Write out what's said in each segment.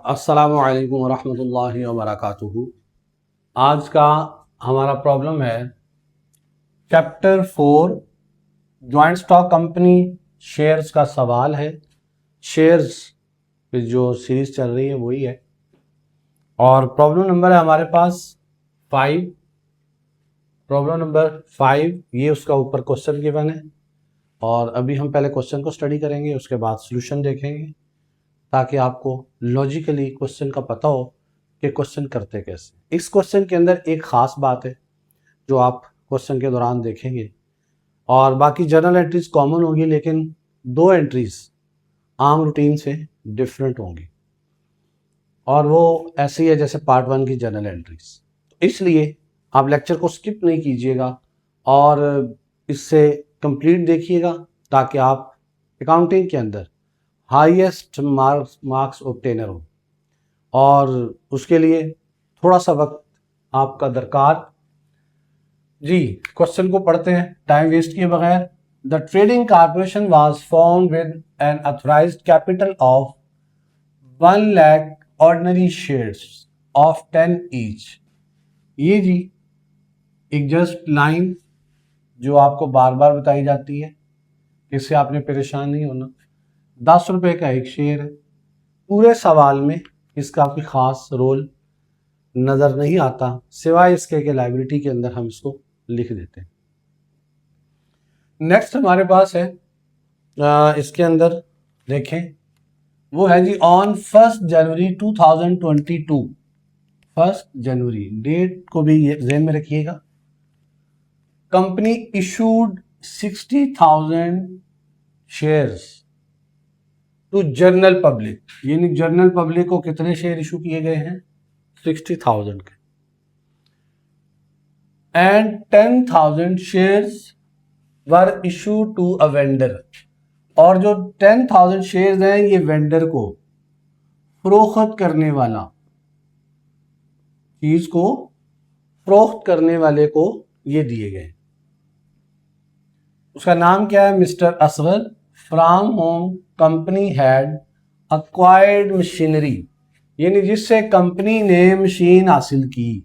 अस्सलामु अलैकुम वरहमतुल्लाहि वबरकातुहू। आज का हमारा प्रॉब्लम है chapter 4 joint stock company shares का सवाल है। शेयर्स की जो सीरीज चल रही है वही है और प्रॉब्लम नंबर है हमारे पास 5। प्रॉब्लम नंबर 5 ये उसका ऊपर क्वेश्चन गिवन है और अभी हम पहले क्वेश्चन को स्टडी करेंगे, उसके बाद सॉल्यूशन देखेंगे ताकि आपको लॉजिकली क्वेश्चन का पता हो कि क्वेश्चन करते कैसे। इस क्वेश्चन के अंदर एक ख़ास बात है जो आप क्वेश्चन के दौरान देखेंगे और बाकी जर्नल एंट्रीज कॉमन होगी, लेकिन दो एंट्रीज आम रूटीन से डिफरेंट होंगी और वो ऐसी है जैसे पार्ट 1 की जर्नल एंट्रीज। तो इसलिए आप लेक्चर को स्किप नहीं कीजिएगा और इससे कंप्लीट देखिएगा ताकि आप अकाउंटिंग के अंदर हाईएस्ट मार्क्स ऑब्टेनर हो और उसके लिए थोड़ा सा वक्त आपका दरकार। जी क्वेश्चन को पढ़ते हैं टाइम वेस्ट किए बगैर। The trading corporation was formed with N authorised capital of 1 lakh ordinary shares of 10 each. ये जी एक जस्ट लाइन जो आपको बार बार बताई जाती है, इससे आपने परेशान नहीं होना। 10 रुपए का एक शेयर है। पूरे सवाल में इसका कोई ख़ास रोल नज़र नहीं आता सिवाय इसके कि लाइबिलिटी के अंदर हम इसको लिख देते हैं। नेक्स्ट हमारे पास है इसके अंदर देखें वो है जी ऑन 1 जनवरी 2022। 1 जनवरी डेट को भी ज़हन में रखिएगा। Company issued 60,000 shares to general public, यानी जनरल पब्लिक को कितने शेयर इशू किए गए हैं? 60,000 के। And 10,000 shares were issue to a vendor, और जो 10,000 शेयर्स हैं ये वेंडर को, फरोख्त करने वाला, चीज को फरोख्त करने वाले को ये दिए गए। उसका नाम क्या है? Mister Asgar from whom company had acquired machinery, यानी जिससे कंपनी ने मशीन हासिल की।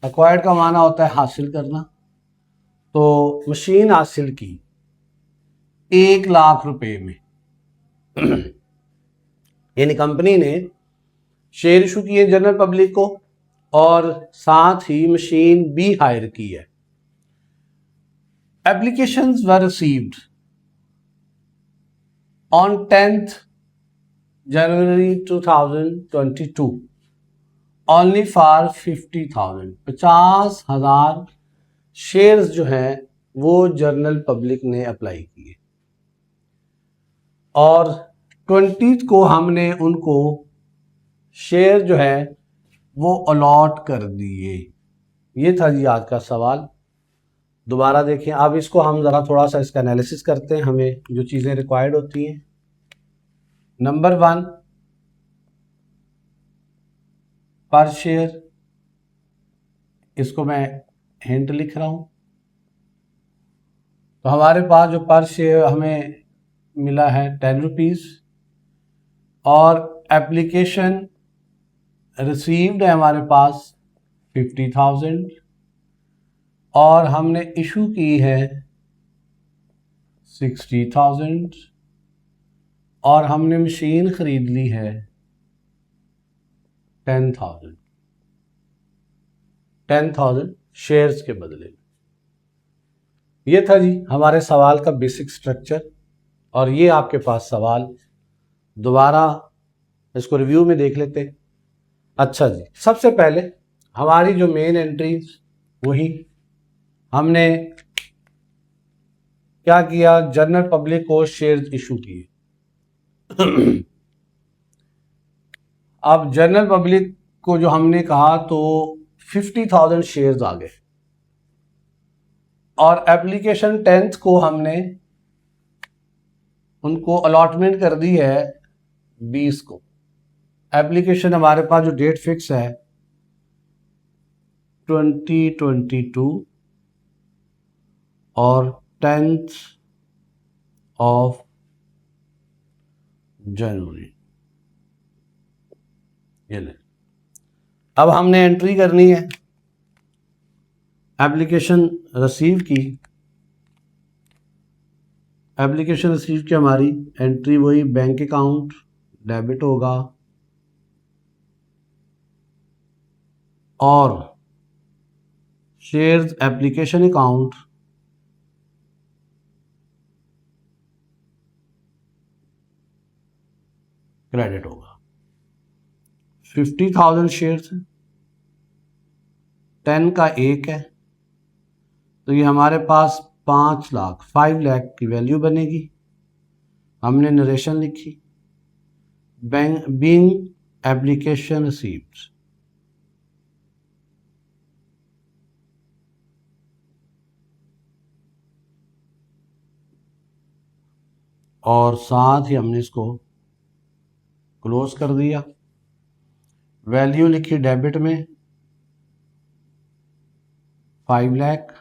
अक्वायर्ड का माना होता है हासिल करना, तो मशीन हासिल की 1 लाख रुपए में। यानी कंपनी ने शेयर इशू किए जनरल पब्लिक को और साथ ही मशीन भी हायर की है। Applications were received on 10th January 2022 only for 50,000। 50,000 shares जो हैं वो जनरल पब्लिक ने अप्लाई किए और 20th को हमने उनको शेयर जो है वो अलॉट कर दिए। ये था जी आज का सवाल। दोबारा देखें, अब इसको हम ज़रा थोड़ा सा इसका एनालिसिस करते हैं। हमें जो चीज़ें रिक्वायर्ड होती हैं, नंबर 1 पर शेयर, इसको मैं हिंट लिख रहा हूं। तो हमारे पास जो पर शेयर हमें मिला है 10 रुपीज़ और एप्लीकेशन रिसीव्ड है हमारे पास 50,000 और हमने इशू की है 60,000 और हमने मशीन खरीद ली है 10,000 शेयर्स के बदले में। ये था जी हमारे सवाल का बेसिक स्ट्रक्चर और ये आपके पास सवाल। दोबारा इसको रिव्यू में देख लेते हैं। अच्छा जी, सबसे पहले हमारी जो मेन एंट्रीज, वही हमने क्या किया, जनरल पब्लिक को शेयर्स इशू किए। अब जनरल पब्लिक को जो हमने कहा तो 50,000 शेयर्स आ गए और एप्लीकेशन 10th को हमने उनको अलॉटमेंट कर दी है 20 को। एप्लीकेशन हमारे पास जो डेट फिक्स है 2022 और 10th ऑफ जनवरी। ये ले, अब हमने एंट्री करनी है, एप्लीकेशन रिसीव की, एप्लीकेशन रिसीव की हमारी एंट्री वही बैंक अकाउंट डेबिट होगा और शेयर्स एप्लीकेशन अकाउंट क्रेडिट होगा। 50,000 शेयर्स 10 का 1 है, तो ये हमारे पास 5 लाख 5 लाख की वैल्यू बनेगी। हमने नरेशन लिखी, बैंक बीइंग एप्लीकेशन रिसीव्ड, और साथ ही हमने इसको क्लोज कर दिया। वैल्यू लिखी डेबिट में 5 लाख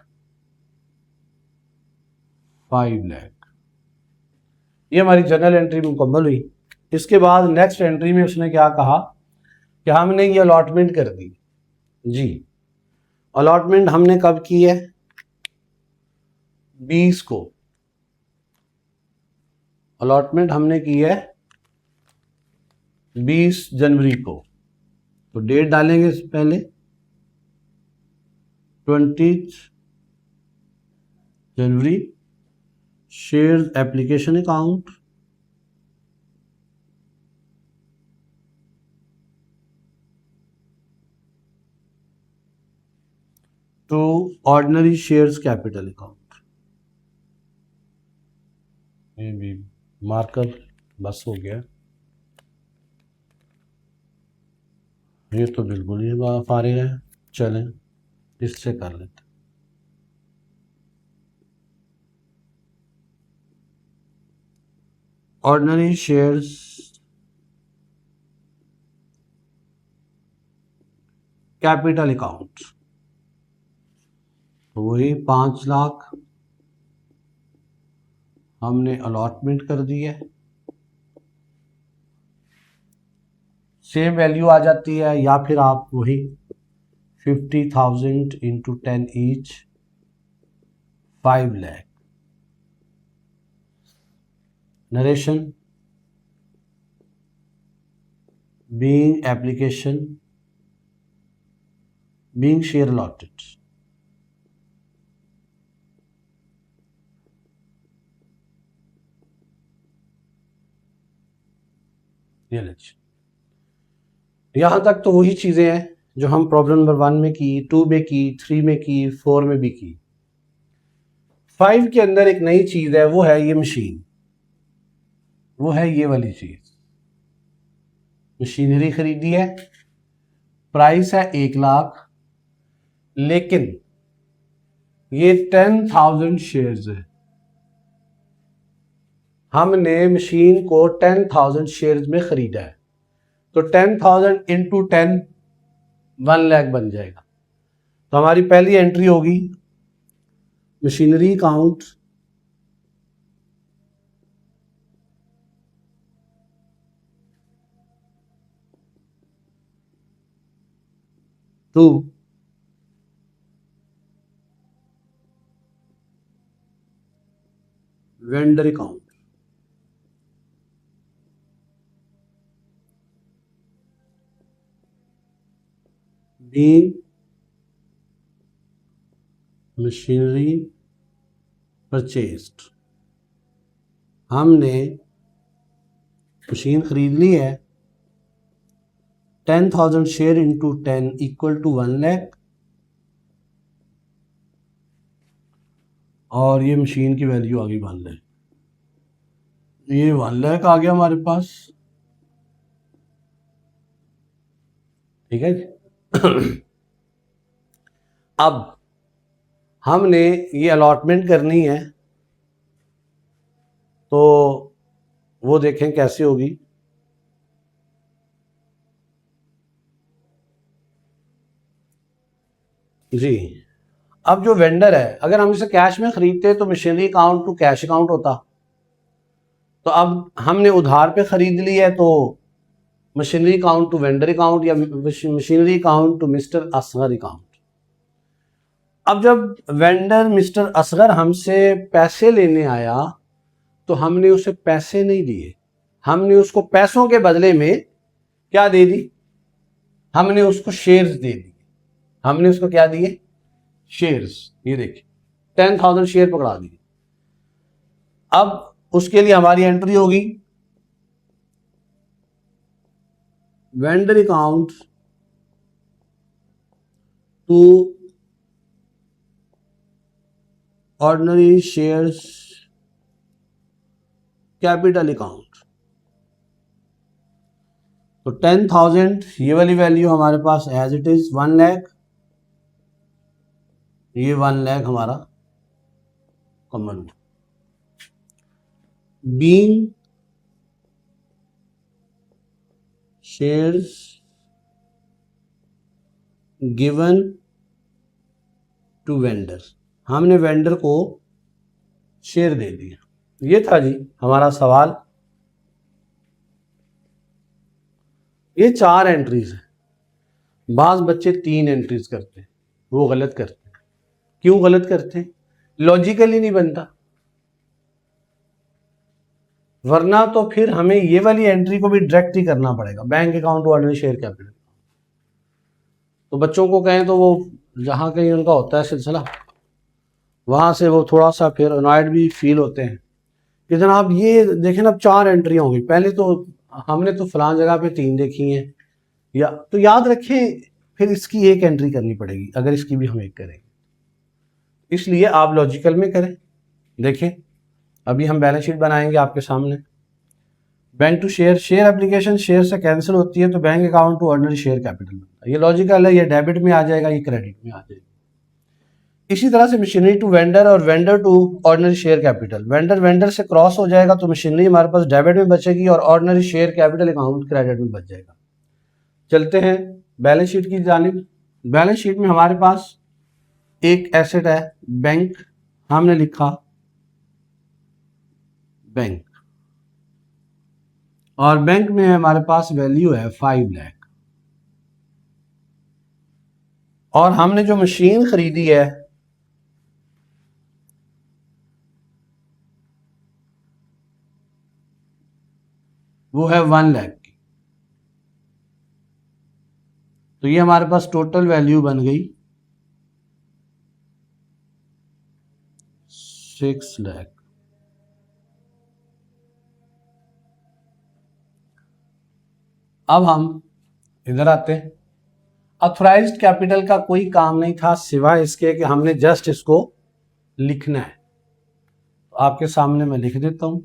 5 लाख, ये हमारी जनरल एंट्री मुकम्मल हुई। इसके बाद नेक्स्ट एंट्री में उसने क्या कहा कि हमने ये अलॉटमेंट कर दी जी। अलॉटमेंट हमने कब की है? 20 को अलॉटमेंट हमने की है 20 जनवरी को, तो डेट डालेंगे इससे पहले 20 जनवरी। Shares application account to ordinary shares capital account, ये भी मार्कर बस हो गया, ये तो बिल्कुल ही फारिग है, चलें इससे कर लेते। ऑर्डिनरी शेयर्स कैपिटल अकाउंट, तो वही 5 लाख हमने अलॉटमेंट कर दी है। सेम वैल्यू आ जाती है, या फिर आप वही 50,000 into 10 each 5 lakh. Narration being application being share allotted, ये लीजिए। यहां तक तो वही चीजें हैं जो हम प्रॉब्लम नंबर 1 में की, 2 में की, 3 में की, 4 में भी की। 5 के अंदर एक नई चीज है, वो है ये मशीन, वो है ये वाली चीज। मशीनरी खरीदी है, प्राइस है 1 लाख, लेकिन ये 10,000 शेयर्स है। हमने मशीन को 10,000 शेयर्स में खरीदा है, तो 10,000 इंटू 10 1 लाख बन जाएगा। तो हमारी पहली एंट्री होगी machinery account to vendor account, being machinery purchased. हमने मशीन खरीद ली है, 10,000 share into 10 equal to 1 lakh, और ये मशीन की वैल्यू आ गई 1 लाख। ये 1 लाख आ गया हमारे पास, ठीक है जी। अब हमने ये अलॉटमेंट करनी है, तो वो देखें कैसे होगी। जी, अब जो वेंडर है, अगर हम इसे कैश में खरीदते तो machinery account to cash account होता, तो अब हमने उधार पे खरीद ली है, तो machinery account to vendor account या machinery account to mister Asgar account. अब जब वेंडर मिस्टर असगर हमसे पैसे लेने आया तो हमने उसे पैसे नहीं दिए, हमने उसको पैसों के बदले में क्या दे दी, हमने उसको शेयर्स दे दिए। हमने उसको क्या दिए, शेयर्स। ये देखिए 10,000 शेयर पकड़ा दिए। अब उसके लिए हमारी एंट्री होगी vendor account to ordinary shares capital account. तो 10,000 ये वाली वैल्यू हमारे पास एज इट इज 1 लाख, ये 1 लाख हमारा common. Being shares given to vendor, हमने वेंडर को शेयर दे दिया। ये था जी हमारा सवाल। ये 4 एंट्रीज है। बाज बच्चे 3 एंट्रीज करते हैं, वो गलत करते हैं। क्यों गलत करते हैं? लॉजिकली नहीं बनता, वरना तो फिर हमें ये वाली एंट्री को भी डायरेक्ट ही करना पड़ेगा, bank account to ordinary share capital. तो बच्चों को कहें तो वो जहाँ कहीं उनका होता है सिलसिला, वहां से वो थोड़ा सा फिर अनॉयड भी फील होते हैं कि जनाब ये देखें ना 4 एंट्री होंगी, पहले तो हमने तो फलां जगह पे 3 देखी हैं, या तो याद रखें फिर इसकी एक एंट्री करनी पड़ेगी अगर इसकी भी हम एक करेंगे। इसलिए आप लॉजिकल में करें। देखें अभी हम बैलेंस शीट बनाएंगे आपके सामने। Bank to share, share application share से कैंसिल होती है तो bank account to ordinary share capital बनता है। ये लॉजिकल है, ये डेबिट में आ जाएगा, ये क्रेडिट में आ जाएगा। इसी तरह से मशीनरी टू वेंडर और vendor to ordinary share capital, vendor से क्रॉस हो जाएगा तो मशीनरी हमारे पास डेबिट में बचेगी और ordinary share capital account credit में बच जाएगा। चलते हैं बैलेंस शीट की जानिब। बैलेंस शीट में हमारे पास एक एसेट है बैंक, हमने लिखा बैंक, और बैंक में हमारे पास वैल्यू है 5 लाख, और हमने जो मशीन खरीदी है वो है 1 लाख की। तो ये हमारे पास टोटल वैल्यू बन गई 6 लाख। अब हम इधर आते हैं। ऑथराइज्ड कैपिटल का कोई काम नहीं था सिवाय इसके कि हमने जस्ट इसको लिखना है। तो आपके सामने मैं लिख देता हूं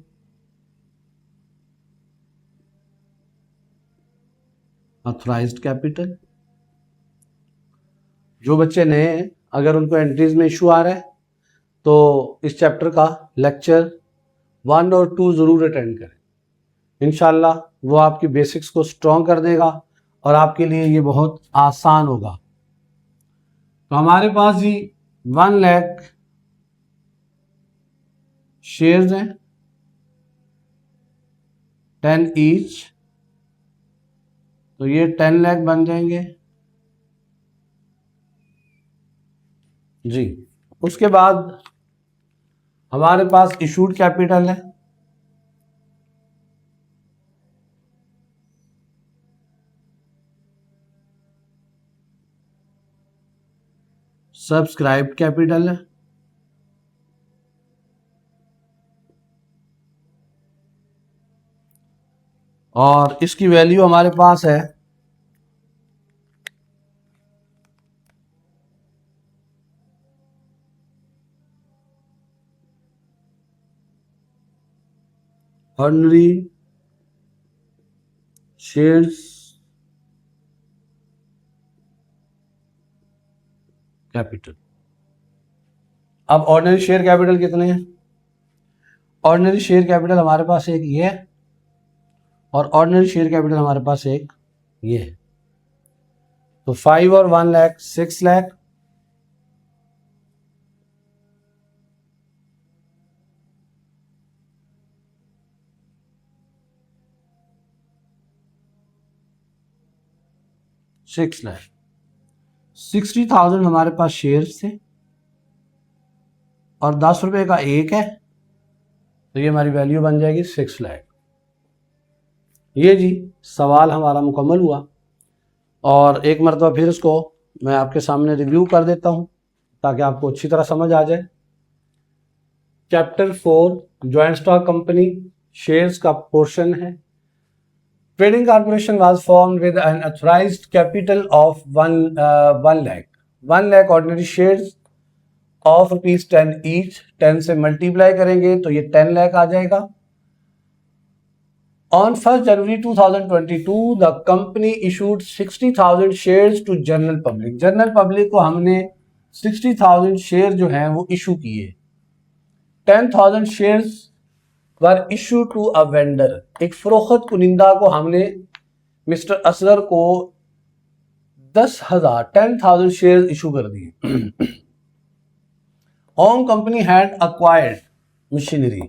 ऑथराइज्ड कैपिटल। जो बच्चे नए हैं अगर उनको एंट्रीज में इशू आ रहा है तो इस चैप्टर का लेक्चर 1 और 2 जरूर अटेंड करें। इंशाल्लाह वो आपकी बेसिक्स को स्ट्रॉन्ग कर देगा और आपके लिए ये बहुत आसान होगा। तो हमारे पास जी 1 लाख शेयर्स हैं 10 ईच, तो ये 10 लाख बन जाएंगे जी। उसके बाद हमारे पास इशूड कैपिटल है सब्सक्राइब्ड कैपिटल है और इसकी वैल्यू हमारे पास है ऑर्डिनरी शेयर्स कैपिटल। अब ऑर्डिनरी शेयर कैपिटल कितने हैं? ऑर्डिनरी शेयर कैपिटल हमारे पास एक ये है और ऑर्डिनरी शेयर कैपिटल हमारे पास एक ये है। तो 5 और 1 लाख 6 लाख, 6 लाख, 60,000 हमारे पास शेयर्स थे और 10 रुपए का एक है, तो ये हमारी वैल्यू बन जाएगी 6 लाख। ये जी सवाल हमारा मुकम्मल हुआ और एक मरतबा फिर इसको मैं आपके सामने रिव्यू कर देता हूँ ताकि आपको अच्छी तरह समझ आ जाए। Chapter 4 joint stock company shares का पोर्शन है। Trading corporation was formed with N authorised capital of 1 lakh. 1 lakh ordinary shares of ₹10 each, 10 से मल्टीप्लाई करेंगे तो ये 10 लाख आ जाएगा। On 1st January 2022, the company issued 60,000 shares to general public. General public को हमने 60,000 share जो हैं वो इशू किए। 10,000 shares were issue to a vendor. एक फरोख्त कुनिंदा को हमने मिस्टर असगर को 10,000 शेयर इशू कर दिए। Home company had acquired machinery,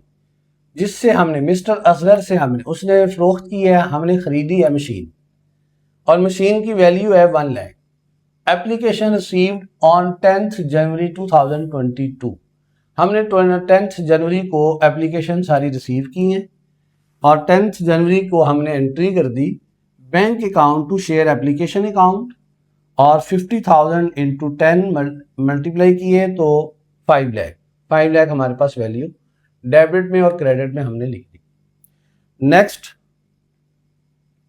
जिससे हमने मिस्टर असगर से हमने उसने फरोख्त की है, हमने खरीदी है मशीन और मशीन की वैल्यू है 1 lakh. Application received on 10th जनवरी 2022। हमने 10th जनवरी को एप्लीकेशन सारी रिसीव की हैं और 10th जनवरी को हमने एंट्री कर दी bank account to share application account और 50,000 इंटू 10 मल्टीप्लाई किए तो 5 लाख। 5 लाख हमारे पास वैल्यू डेबिट में और क्रेडिट में हमने लिख दी। नेक्स्ट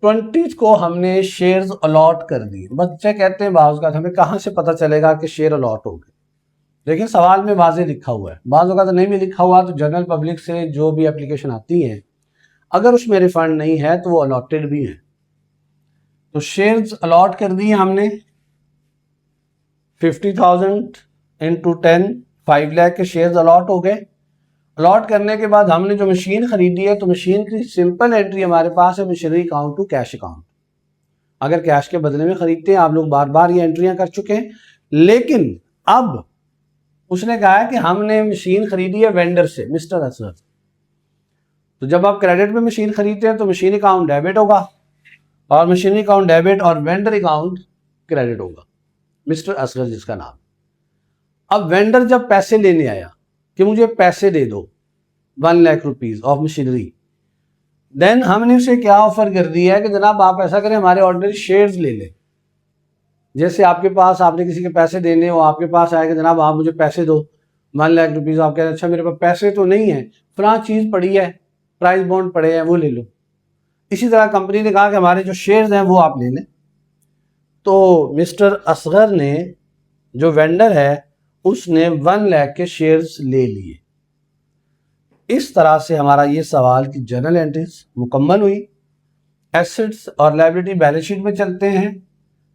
20 को हमने शेयर्स अलॉट कर दिए। बच्चे कहते हैं बाज़ औक़ात हमें कहाँ से पता चलेगा कि शेयर अलॉट हो गए। देखिए सवाल में वाज़े लिखा हुआ है, बाज़ औक़ात नहीं भी लिखा हुआ तो जनरल पब्लिक से जो भी एप्लीकेशन आती है अगर उसमें रिफंड नहीं है तो वो अलॉटेड भी है। तो शेयर्स अलॉट कर दिए हमने 50,000 इंटू 10, 5 लाख के शेयर्स अलॉट हो गए। अलॉट करने के बाद हमने जो मशीन खरीदी है तो मशीन की सिंपल एंट्री हमारे पास है machinery account to cash account. अगर कैश के बदले में खरीदते हैं, आप लोग बार बार ये एंट्रियां कर चुके हैं, लेकिन अब उसने कहा है कि हमने मशीन खरीदी है वेंडर से, मिस्टर असगर। तो जब आप क्रेडिट में मशीन खरीदते हैं तो मशीन अकाउंट डेबिट होगा और मशीनरी अकाउंट डेबिट और वेंडर अकाउंट क्रेडिट होगा, मिस्टर असगर जिसका नाम। अब वेंडर जब पैसे लेने आया कि मुझे पैसे दे दो 1 lakh rupees of machinery, then हमने उसे क्या ऑफर कर दिया है कि जनाब आप ऐसा करें हमारे ऑर्डिनरी शेयर्स ले लें। जैसे आपके पास आपने किसी के पैसे देने हो, आपके पास आएगा जनाब आप मुझे पैसे दो 1 लाख रुपीज, आप कह रहे हैं अच्छा मेरे पास पैसे तो नहीं है, फलां चीज़ पड़ी है, प्राइस बॉन्ड पड़े हैं वो ले लो। इसी तरह कंपनी ने कहा कि हमारे जो शेयर्स हैं वो आप ले लें। तो मिस्टर असगर ने जो वेंडर है उसने 1 लाख के शेयर्स ले लिए। इस तरह से हमारा ये सवाल की जर्नल एंट्रीज मुकम्मल हुई। एसेट्स और लायबिलिटी बैलेंस शीट में चलते हैं।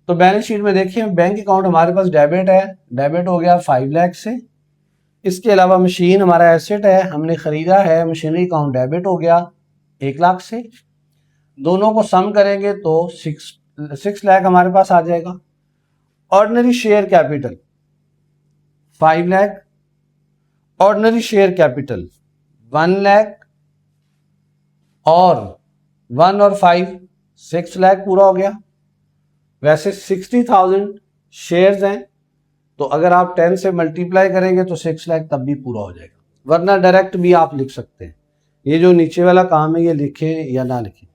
तो बैलेंस शीट में देखिए बैंक अकाउंट हमारे पास डेबिट है, डेबिट हो गया 5 लाख से। इसके अलावा मशीन हमारा एसेट है, हमने खरीदा है, मशीनरी अकाउंट डेबिट हो गया 1 लाख से। दोनों को सम करेंगे तो 6 लाख हमारे पास आ जाएगा। Ordinary share capital 5 lakh, ordinary share capital 1 lakh और 1 और 5 6 लाख पूरा हो गया। वैसे 60,000 शेयर्स हैं तो अगर आप 10 से मल्टीप्लाई करेंगे तो 6 लाख तब भी पूरा हो जाएगा, वरना डायरेक्ट भी आप लिख सकते हैं। ये जो नीचे वाला काम है ये लिखें या ना लिखें,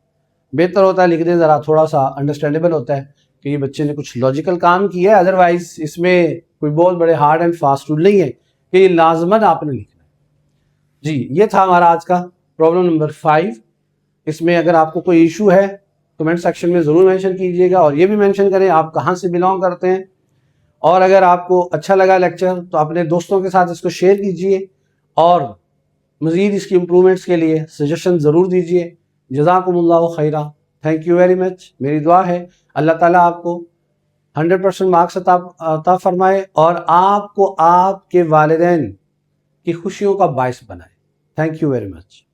बेहतर होता है लिख दें, ज़रा थोड़ा सा अंडरस्टैंडेबल होता है कि ये बच्चे ने कुछ लॉजिकल काम किया है। अदरवाइज इसमें कोई बहुत बड़े हार्ड एंड फास्ट रूल नहीं है कि ये लाजमन आपने लिखना है। जी ये था हमारा आज का प्रॉब्लम नंबर 5। इसमें अगर आपको कोई इशू है कमेंट सेक्शन में ज़रूर मेंशन कीजिएगा और ये भी मेंशन करें आप कहाँ से बिलोंग करते हैं। और अगर आपको अच्छा लगा लेक्चर तो अपने दोस्तों के साथ इसको शेयर कीजिए और मज़ीद इसकी इम्प्रूवमेंट्स के लिए सजेशन ज़रूर दीजिए। जज़ाकुमुल्लाहु खैरा, थैंक यू वेरी मच। मेरी दुआ है अल्लाह ताला आपको 100% मार्क्स अता फरमाए और आपको आपके वालिदैन की खुशियों का बायस बनाए। Thank you very much.